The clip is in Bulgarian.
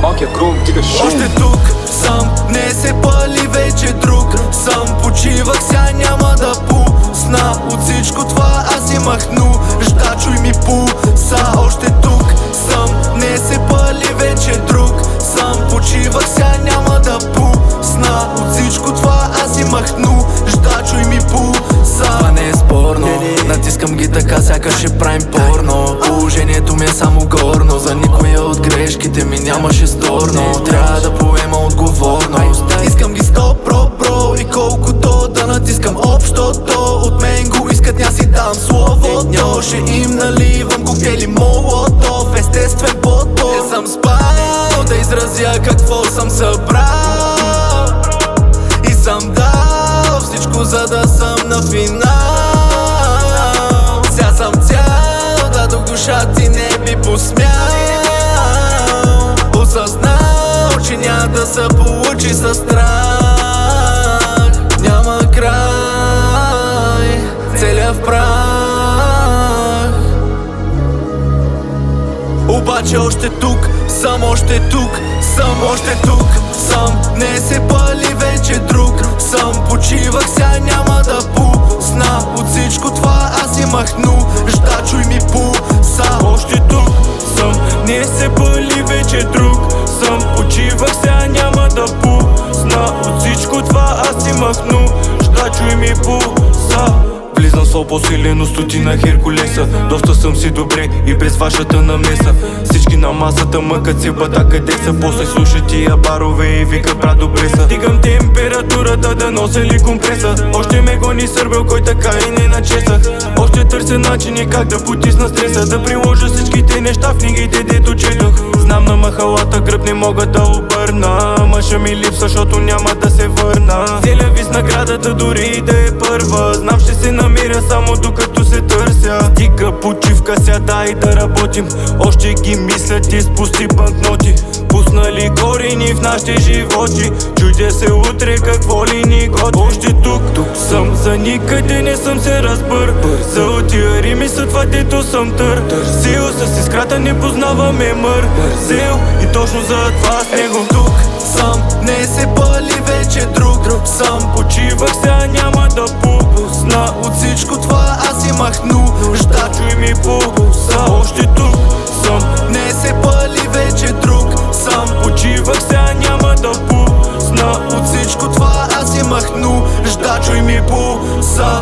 малкия крум дига шум. Още тук съм, не се пали вече друг. Съм почивах, ся няма да пусна. От всичко това аз имах нужда, чуй ми пулса. Още тук съм, не се пали вече друг. Съм почивах, ся няма да пусна. От всичко това аз имах нужда, чуй ми пулса. Това не е спорно, натискам ги така, сякаш ще правим порно. Положението ми е само горно, за никоя от грешките ми нямаше сторно. Трябва да поема отговорност. Искам ги 100 бро, и колкото да натискам общото. От мен го искат, ня си дам словото. Ще им наливам коктейли молотов, естествен подбор. Не съм спал да изразя какво съм събрал. И съм дал всичко, за да съм на финал. Ся съм цял, да до душа ти не би посмял. Осъзнал, че няма да се получи със страх. Няма край, целя в прах. Обаче още тук съм, още тук съм, още тук съм. Не се пали вече друг. Съм почивах, ся няма да пусна. От всичко това аз имах нужда, чуй ми пулса. Още тук съм, не се пали вече друг. Съм почивах, ся няма да пусна. От всичко това аз имах нужда, чуй ми пулса. Влизам с по-силено стотина Херкулеса. Доста съм си добре и без вашата намеса. Всички на масата мъкат си бата къде са. После слушат тия барове и викат брат добре са. Дигам температурата да нося ли компреса. Още ме гони сърбел, кой така и не начесах. Още търся начини как да потисна стреса. Да приложа всичките неща в книгите, дето четох. Знам на махалата гръб не мога да обърна. Мъжа ми липсва, защото няма да се върна. Целя ви с наградата, дори и да е първа. Знам ще се намеря само докато се търся. Стига почивка, сядай и да работим. Още ги мислят и спусти банкноти. Пуснали корени в нашите животи. Чудя се утре какво ли ни готи. Още тук съм, за никъде не съм се разбър. За отия рими са това, дето съм търсил. С искрата не познаваме мързел. И точно за това с него тук съм, не се пали вече друг. Съм почивах, сега няма да пусна. От всичко това аз имах нужда, чуй ми пулса. Още тук съм, не се пали вече друг. Съм почивах, сега няма да пусна. От всичко това аз имах нужда, чуй ми пулса.